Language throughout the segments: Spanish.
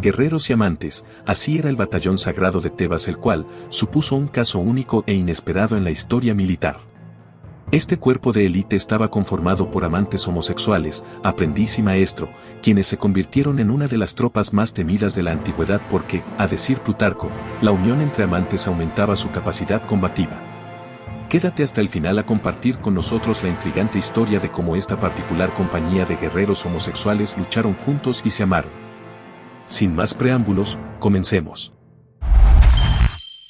Guerreros y amantes, así era el batallón sagrado de Tebas, el cual supuso un caso único e inesperado en la historia militar. Este cuerpo de élite estaba conformado por amantes homosexuales, aprendiz y maestro, quienes se convirtieron en una de las tropas más temidas de la antigüedad porque, a decir Plutarco, la unión entre amantes aumentaba su capacidad combativa. Quédate hasta el final a compartir con nosotros la intrigante historia de cómo esta particular compañía de guerreros homosexuales lucharon juntos y se amaron. Sin más preámbulos, comencemos.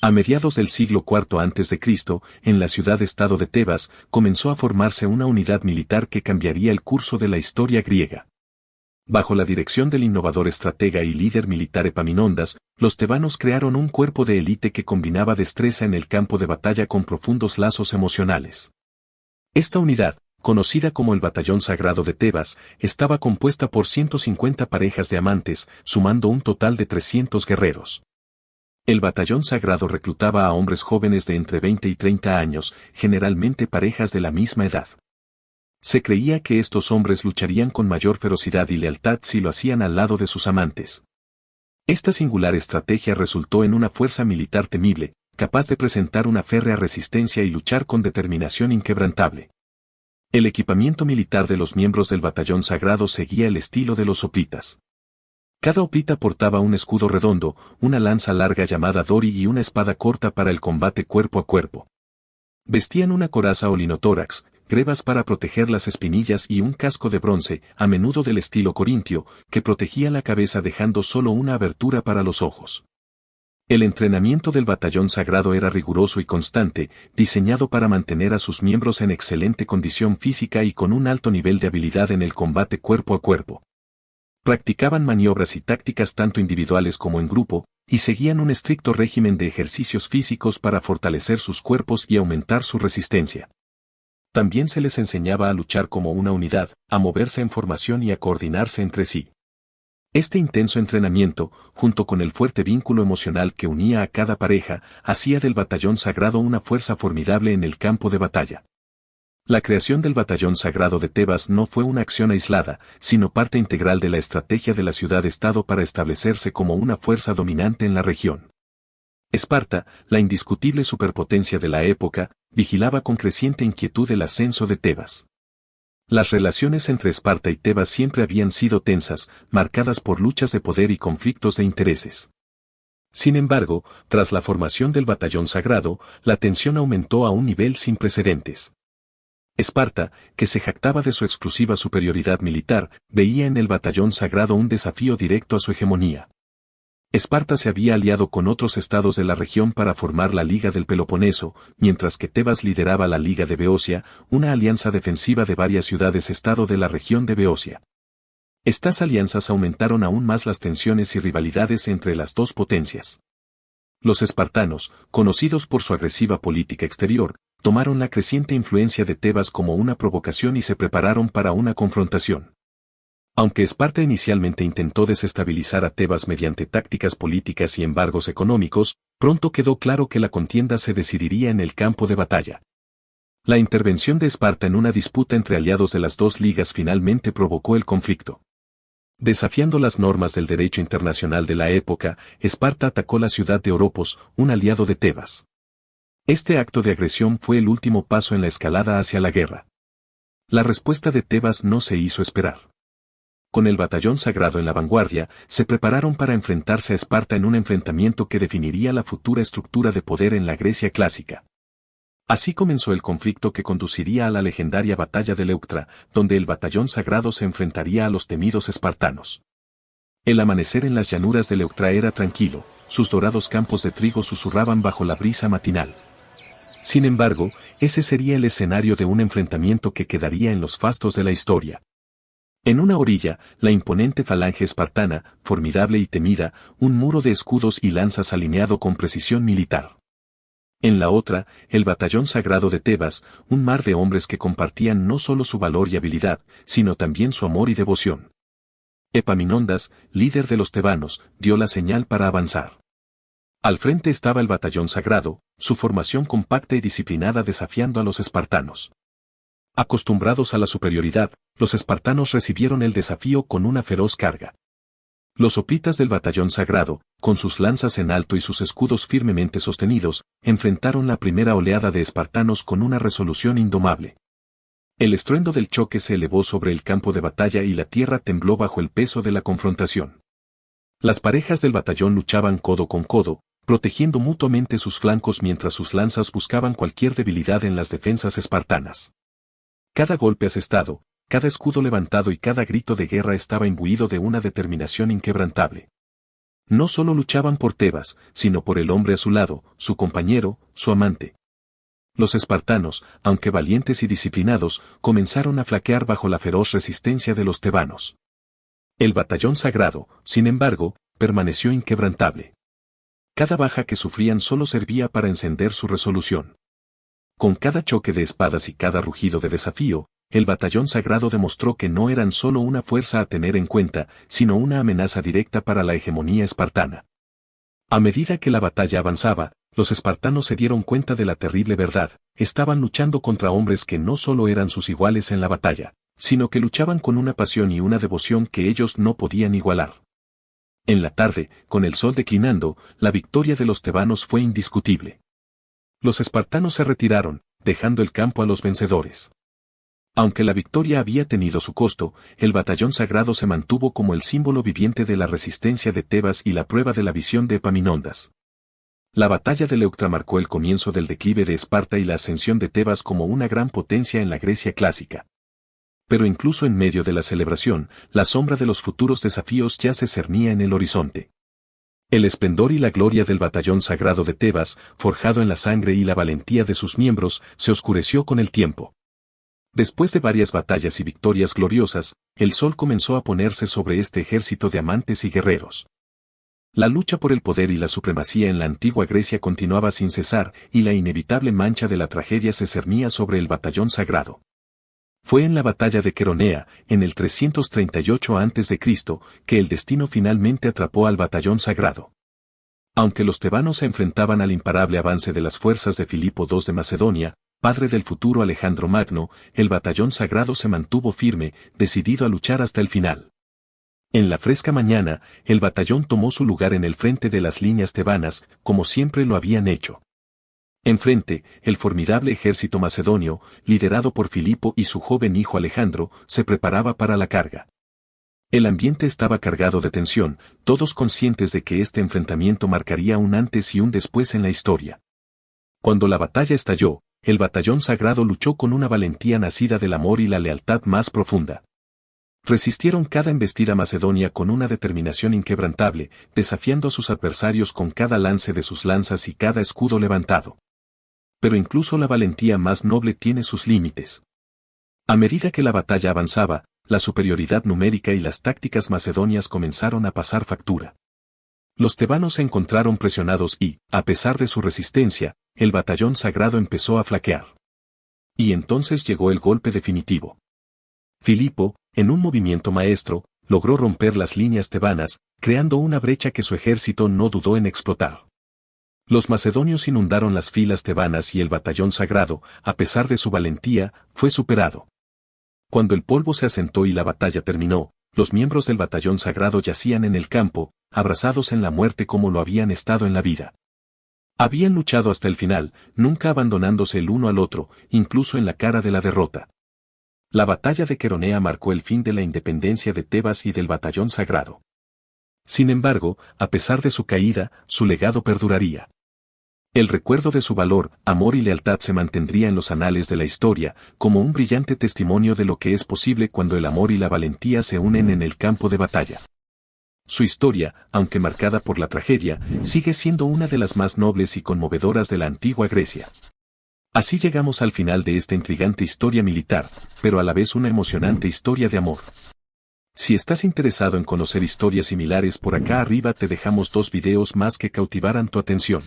A mediados del siglo IV a.C., en la ciudad-estado de Tebas, comenzó a formarse una unidad militar que cambiaría el curso de la historia griega. Bajo la dirección del innovador estratega y líder militar Epaminondas, los tebanos crearon un cuerpo de élite que combinaba destreza en el campo de batalla con profundos lazos emocionales. Esta unidad, conocida como el Batallón Sagrado de Tebas, estaba compuesta por 150 parejas de amantes, sumando un total de 300 guerreros. El Batallón Sagrado reclutaba a hombres jóvenes de entre 20 y 30 años, generalmente parejas de la misma edad. Se creía que estos hombres lucharían con mayor ferocidad y lealtad si lo hacían al lado de sus amantes. Esta singular estrategia resultó en una fuerza militar temible, capaz de presentar una férrea resistencia y luchar con determinación inquebrantable. El equipamiento militar de los miembros del batallón sagrado seguía el estilo de los hoplitas. Cada hoplita portaba un escudo redondo, una lanza larga llamada dori y una espada corta para el combate cuerpo a cuerpo. Vestían una coraza o linotórax, grebas para proteger las espinillas y un casco de bronce, a menudo del estilo corintio, que protegía la cabeza dejando solo una abertura para los ojos. El entrenamiento del batallón sagrado era riguroso y constante, diseñado para mantener a sus miembros en excelente condición física y con un alto nivel de habilidad en el combate cuerpo a cuerpo. Practicaban maniobras y tácticas tanto individuales como en grupo, y seguían un estricto régimen de ejercicios físicos para fortalecer sus cuerpos y aumentar su resistencia. También se les enseñaba a luchar como una unidad, a moverse en formación y a coordinarse entre sí. Este intenso entrenamiento, junto con el fuerte vínculo emocional que unía a cada pareja, hacía del batallón sagrado una fuerza formidable en el campo de batalla. La creación del batallón sagrado de Tebas no fue una acción aislada, sino parte integral de la estrategia de la ciudad-estado para establecerse como una fuerza dominante en la región. Esparta, la indiscutible superpotencia de la época, vigilaba con creciente inquietud el ascenso de Tebas. Las relaciones entre Esparta y Tebas siempre habían sido tensas, marcadas por luchas de poder y conflictos de intereses. Sin embargo, tras la formación del batallón sagrado, la tensión aumentó a un nivel sin precedentes. Esparta, que se jactaba de su exclusiva superioridad militar, veía en el batallón sagrado un desafío directo a su hegemonía. Esparta se había aliado con otros estados de la región para formar la Liga del Peloponeso, mientras que Tebas lideraba la Liga de Beocia, una alianza defensiva de varias ciudades-estado de la región de Beocia. Estas alianzas aumentaron aún más las tensiones y rivalidades entre las dos potencias. Los espartanos, conocidos por su agresiva política exterior, tomaron la creciente influencia de Tebas como una provocación y se prepararon para una confrontación. Aunque Esparta inicialmente intentó desestabilizar a Tebas mediante tácticas políticas y embargos económicos, pronto quedó claro que la contienda se decidiría en el campo de batalla. La intervención de Esparta en una disputa entre aliados de las dos ligas finalmente provocó el conflicto. Desafiando las normas del derecho internacional de la época, Esparta atacó la ciudad de Oropos, un aliado de Tebas. Este acto de agresión fue el último paso en la escalada hacia la guerra. La respuesta de Tebas no se hizo esperar. Con el batallón sagrado en la vanguardia, se prepararon para enfrentarse a Esparta en un enfrentamiento que definiría la futura estructura de poder en la Grecia clásica. Así comenzó el conflicto que conduciría a la legendaria batalla de Leuctra, donde el batallón sagrado se enfrentaría a los temidos espartanos. El amanecer en las llanuras de Leuctra era tranquilo, sus dorados campos de trigo susurraban bajo la brisa matinal. Sin embargo, ese sería el escenario de un enfrentamiento que quedaría en los fastos de la historia. En una orilla, la imponente falange espartana, formidable y temida, un muro de escudos y lanzas alineado con precisión militar. En la otra, el batallón sagrado de Tebas, un mar de hombres que compartían no solo su valor y habilidad, sino también su amor y devoción. Epaminondas, líder de los tebanos, dio la señal para avanzar. Al frente estaba el batallón sagrado, su formación compacta y disciplinada desafiando a los espartanos. Acostumbrados a la superioridad, los espartanos recibieron el desafío con una feroz carga. Los hoplitas del batallón sagrado, con sus lanzas en alto y sus escudos firmemente sostenidos, enfrentaron la primera oleada de espartanos con una resolución indomable. El estruendo del choque se elevó sobre el campo de batalla y la tierra tembló bajo el peso de la confrontación. Las parejas del batallón luchaban codo con codo, protegiendo mutuamente sus flancos mientras sus lanzas buscaban cualquier debilidad en las defensas espartanas. Cada golpe asestado, cada escudo levantado y cada grito de guerra estaba imbuido de una determinación inquebrantable. No solo luchaban por Tebas, sino por el hombre a su lado, su compañero, su amante. Los espartanos, aunque valientes y disciplinados, comenzaron a flaquear bajo la feroz resistencia de los tebanos. El batallón sagrado, sin embargo, permaneció inquebrantable. Cada baja que sufrían solo servía para encender su resolución. Con cada choque de espadas y cada rugido de desafío, el batallón sagrado demostró que no eran solo una fuerza a tener en cuenta, sino una amenaza directa para la hegemonía espartana. A medida que la batalla avanzaba, los espartanos se dieron cuenta de la terrible verdad: estaban luchando contra hombres que no solo eran sus iguales en la batalla, sino que luchaban con una pasión y una devoción que ellos no podían igualar. En la tarde, con el sol declinando, la victoria de los tebanos fue indiscutible. Los espartanos se retiraron, dejando el campo a los vencedores. Aunque la victoria había tenido su costo, el batallón sagrado se mantuvo como el símbolo viviente de la resistencia de Tebas y la prueba de la visión de Epaminondas. La batalla de Leuctra marcó el comienzo del declive de Esparta y la ascensión de Tebas como una gran potencia en la Grecia clásica. Pero incluso en medio de la celebración, la sombra de los futuros desafíos ya se cernía en el horizonte. El esplendor y la gloria del batallón sagrado de Tebas, forjado en la sangre y la valentía de sus miembros, se oscureció con el tiempo. Después de varias batallas y victorias gloriosas, el sol comenzó a ponerse sobre este ejército de amantes y guerreros. La lucha por el poder y la supremacía en la antigua Grecia continuaba sin cesar, y la inevitable mancha de la tragedia se cernía sobre el batallón sagrado. Fue en la batalla de Queronea, en el 338 a.C., que el destino finalmente atrapó al batallón sagrado. Aunque los tebanos se enfrentaban al imparable avance de las fuerzas de Filipo II de Macedonia, padre del futuro Alejandro Magno, el batallón sagrado se mantuvo firme, decidido a luchar hasta el final. En la fresca mañana, el batallón tomó su lugar en el frente de las líneas tebanas, como siempre lo habían hecho. Enfrente, el formidable ejército macedonio, liderado por Filipo y su joven hijo Alejandro, se preparaba para la carga. El ambiente estaba cargado de tensión, todos conscientes de que este enfrentamiento marcaría un antes y un después en la historia. Cuando la batalla estalló, el batallón sagrado luchó con una valentía nacida del amor y la lealtad más profunda. Resistieron cada embestida macedonia con una determinación inquebrantable, desafiando a sus adversarios con cada lance de sus lanzas y cada escudo levantado. Pero incluso la valentía más noble tiene sus límites. A medida que la batalla avanzaba, la superioridad numérica y las tácticas macedonias comenzaron a pasar factura. Los tebanos se encontraron presionados y, a pesar de su resistencia, el batallón sagrado empezó a flaquear. Y entonces llegó el golpe definitivo. Filipo, en un movimiento maestro, logró romper las líneas tebanas, creando una brecha que su ejército no dudó en explotar. Los macedonios inundaron las filas tebanas y el batallón sagrado, a pesar de su valentía, fue superado. Cuando el polvo se asentó y la batalla terminó, los miembros del batallón sagrado yacían en el campo, abrazados en la muerte como lo habían estado en la vida. Habían luchado hasta el final, nunca abandonándose el uno al otro, incluso en la cara de la derrota. La batalla de Queronea marcó el fin de la independencia de Tebas y del batallón sagrado. Sin embargo, a pesar de su caída, su legado perduraría. El recuerdo de su valor, amor y lealtad se mantendría en los anales de la historia, como un brillante testimonio de lo que es posible cuando el amor y la valentía se unen en el campo de batalla. Su historia, aunque marcada por la tragedia, sigue siendo una de las más nobles y conmovedoras de la antigua Grecia. Así llegamos al final de esta intrigante historia militar, pero a la vez una emocionante historia de amor. Si estás interesado en conocer historias similares, por acá arriba te dejamos 2 videos más que cautivarán tu atención.